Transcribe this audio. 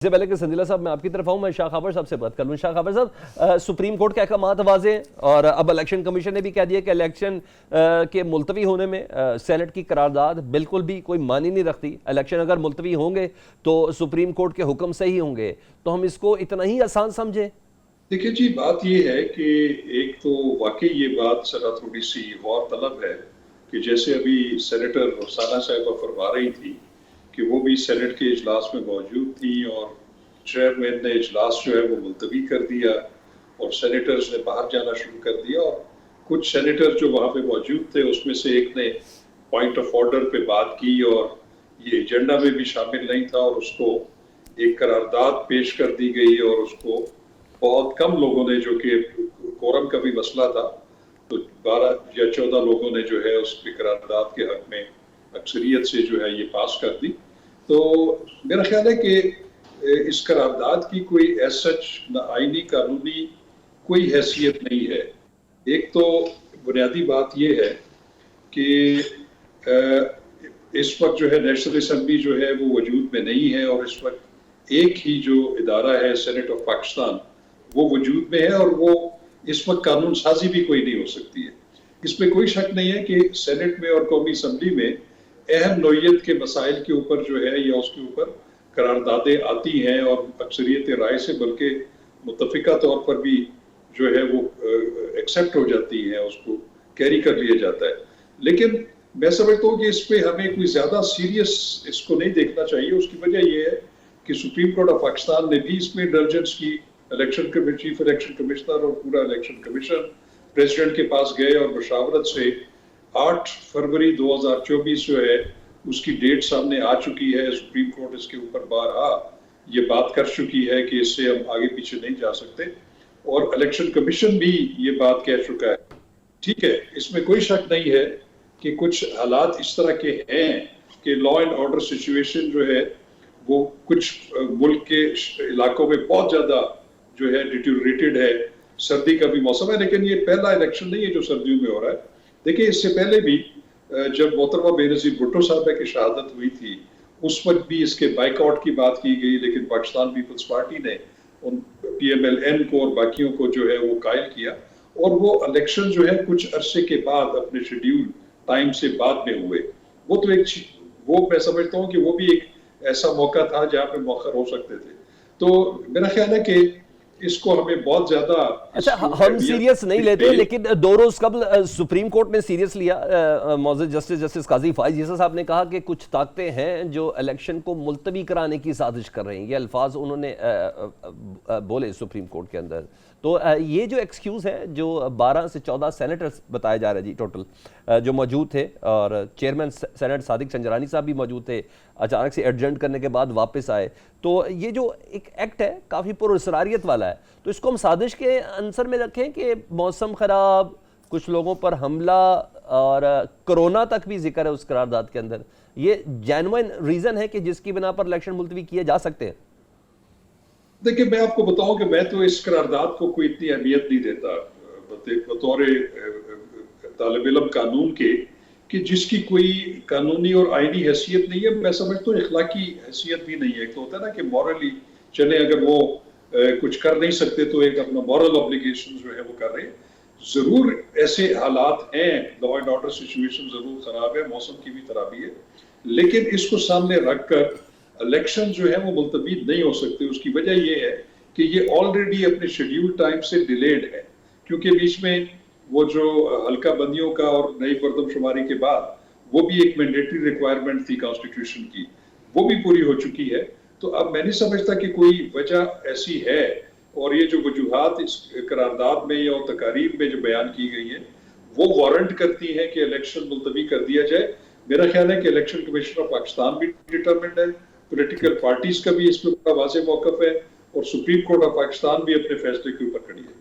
اس سے پہلے کہ سندیلا صاحب میں آپ کی طرف آؤں، میں شاہ خابر صاحب سے بات کر لوں۔ شاہ خابر صاحب، سپریم کورٹ کے احکامات واضح ہیں اور اب الیکشن کمیشن نے بھی کہہ دیا کہ الیکشن کے ملتوی ہونے میں سینٹ کی قرارداد بالکل بھی کوئی معنی نہیں رکھتی۔ الیکشن اگر ملتوی ہوں گے تو سپریم کورٹ کے حکم سے ہی ہوں گے، تو ہم اس کو اتنا ہی آسان سمجھیں؟ دیکھیں جی، بات یہ ہے کہ ایک تو واقعی یہ بات ذرا تھوڑی سی غور طلب ہے کہ جیسے ابھی سینیٹر رخسانہ صاحبہ فرما رہی تھی کہ وہ بھی سینٹ کے اجلاس میں موجود تھی اور چیئرمین نے اجلاس جو ہے وہ ملتوی کر دیا اور سینیٹرز نے باہر جانا شروع کر دیا، اور کچھ سینیٹر جو وہاں پہ موجود تھے اس میں سے ایک نے پوائنٹ آف آرڈر پہ بات کی اور یہ ایجنڈا میں بھی شامل نہیں تھا، اور اس کو ایک قرارداد پیش کر دی گئی اور اس کو بہت کم لوگوں نے، جو کہ کورم کا بھی مسئلہ تھا، تو 12 یا 14 لوگوں نے جو ہے اس کی قرارداد کے حق میں اکثریت سے جو ہے یہ پاس کر دی۔ تو میرا خیال ہے کہ اس قرارداد کی کوئی ایز سچ نہ آئینی قانونی کوئی حیثیت نہیں ہے۔ ایک تو بنیادی بات یہ ہے کہ اس وقت جو ہے نیشنل اسمبلی جو ہے وہ وجود میں نہیں ہے، اور اس وقت ایک ہی جو ادارہ ہے سینٹ آف پاکستان وہ وجود میں ہے، اور وہ اس وقت قانون سازی بھی کوئی نہیں ہو سکتی ہے۔ اس میں کوئی شک نہیں ہے کہ سینٹ میں اور قومی اسمبلی میں اہم نوعیت کے مسائل کے اوپر جو ہے یا اس کے اوپر قراردادیں آتی ہیں، اور اکثریت رائے سے بلکہ متفقہ طور پر بھی جو ہے وہ ایکسیپٹ ہو جاتی ہیں، اس کو کیری کر لیا جاتا ہے۔ لیکن میں سمجھتا ہوں کہ اس پہ ہمیں کوئی زیادہ سیریس اس کو نہیں دیکھنا چاہیے۔ اس کی وجہ یہ ہے کہ سپریم کورٹ آف پاکستان نے بھی اس میں انڈلجنس کی، چیف الیکشن کمشنر اور پورا الیکشن کمیشن پریزیڈنٹ کے پاس گئے اور مشاورت سے 8 فروری 2024 جو ہے اس کی ڈیٹ سامنے آ چکی ہے۔ سپریم کورٹ اس کے اوپر بارہا یہ بات کر چکی ہے کہ اس سے ہم آگے پیچھے نہیں جا سکتے، اور الیکشن کمیشن بھی یہ بات کہہ چکا ہے۔ ٹھیک ہے، اس میں کوئی شک نہیں ہے کہ کچھ حالات اس طرح کے ہیں کہ لا اینڈ آرڈر سچویشن جو ہے وہ کچھ ملک کے علاقوں میں بہت زیادہ جو ہے ڈیٹیوریٹڈ ہے۔ سردی کا بھی موسم ہے، لیکن یہ پہلا الیکشن نہیں ہے جو سردیوں میں ہو رہا ہے۔ دیکھیں، اس سے پہلے بھی جب محترمہ بے نظیر بھٹو صاحبہ کی شہادت ہوئی تھی اس وقت بھی اس کے بائیک آؤٹ کی بات کی گئی، لیکن پاکستان پیپلز پارٹی نے ان پی ایم ایل این کو اور باقیوں کو جو ہے وہ قائل کیا، اور وہ الیکشن جو ہے کچھ عرصے کے بعد اپنے شیڈیول ٹائم سے بعد میں ہوئے۔ وہ تو وہ میں سمجھتا ہوں کہ وہ بھی ایک ایسا موقع تھا جہاں پہ مؤخر ہو سکتے تھے۔ تو میرا خیال ہے کہ اس کو ہمیں بہت زیادہ اچھا، ہم سیریس نہیں لیتے، لیکن 2 روز قبل سپریم کورٹ نے سیریس لیا۔ معزز جسٹس قاضی فائز عیسی صاحب نے کہا کہ کچھ طاقتیں ہیں جو الیکشن کو ملتوی کرانے کی سازش کر رہی ہیں، یہ الفاظ انہوں نے بولے سپریم کورٹ کے اندر۔ تو یہ جو ایکسکیوز ہے جو 12 سے 14 سینیٹرز بتایا جا رہا ہے جی ٹوٹل جو موجود تھے، اور چیئرمین سینٹ صادق چنجرانی صاحب بھی موجود تھے، اچانک سے ایڈجنٹ کرنے کے بعد واپس آئے، تو یہ جو ایک ایکٹ ہے کافی پر اسراریت والا ہے، تو اس کو ہم سازش کے عنصر میں رکھیں کہ موسم خراب، کچھ لوگوں پر حملہ اور کرونا تک بھی ذکر ہے اس قرارداد کے اندر، یہ جینوئن ریزن ہے کہ جس کی بنا پر الیکشن ملتوی کیے جا سکتے ہیں؟ دیکھیں، میں آپ کو بتاؤں کہ میں تو اس قرارداد کو کوئی اتنی اہمیت نہیں دیتا بطور طالب علم قانون کے، کہ جس کی کوئی قانونی اور آئینی حیثیت نہیں ہے۔ میں سمجھتا ہوں اخلاقی حیثیت بھی نہیں ہے۔ ایک تو ہوتا ہے نا کہ مورلی چلے، اگر وہ کچھ کر نہیں سکتے تو ایک اپنا مورل اوبلیگیشن جو ہے وہ کر رہے ہیں۔ ضرور ایسے حالات ہیں، لا اینڈ آرڈر سچویشن ضرور خراب ہے، موسم کی بھی خرابی ہے، لیکن اس کو سامنے رکھ کر الیکشن جو ہے وہ ملتوی نہیں ہو سکتے۔ اس کی وجہ یہ ہے کہ یہ آلریڈی اپنے شیڈیول ٹائم سے ڈیلیڈ ہے، کیونکہ بیچ میں وہ جو حلقہ بندیوں کا اور نئی مردم شماری کے بعد وہ بھی ایک مینڈیٹری ریکوائرمنٹ تھی کانسٹیٹیوشن کی، وہ بھی پوری ہو چکی ہے۔ تو اب میں نہیں سمجھتا کہ کوئی وجہ ایسی ہے، اور یہ جو وجوہات اس قرارداد میں یا تقاریر میں جو بیان کی گئی ہیں وہ وارنٹ کرتی ہیں کہ الیکشن ملتوی کر دیا جائے۔ میرا خیال ہے کہ الیکشن کمیشن آف پاکستان بھی ڈٹرمنڈ ہے، پولیٹیکل پارٹیز کا بھی اس میں بڑا واضح موقف ہے، اور سپریم کورٹ آف پاکستان بھی اپنے فیصلے کے اوپر کھڑی ہے۔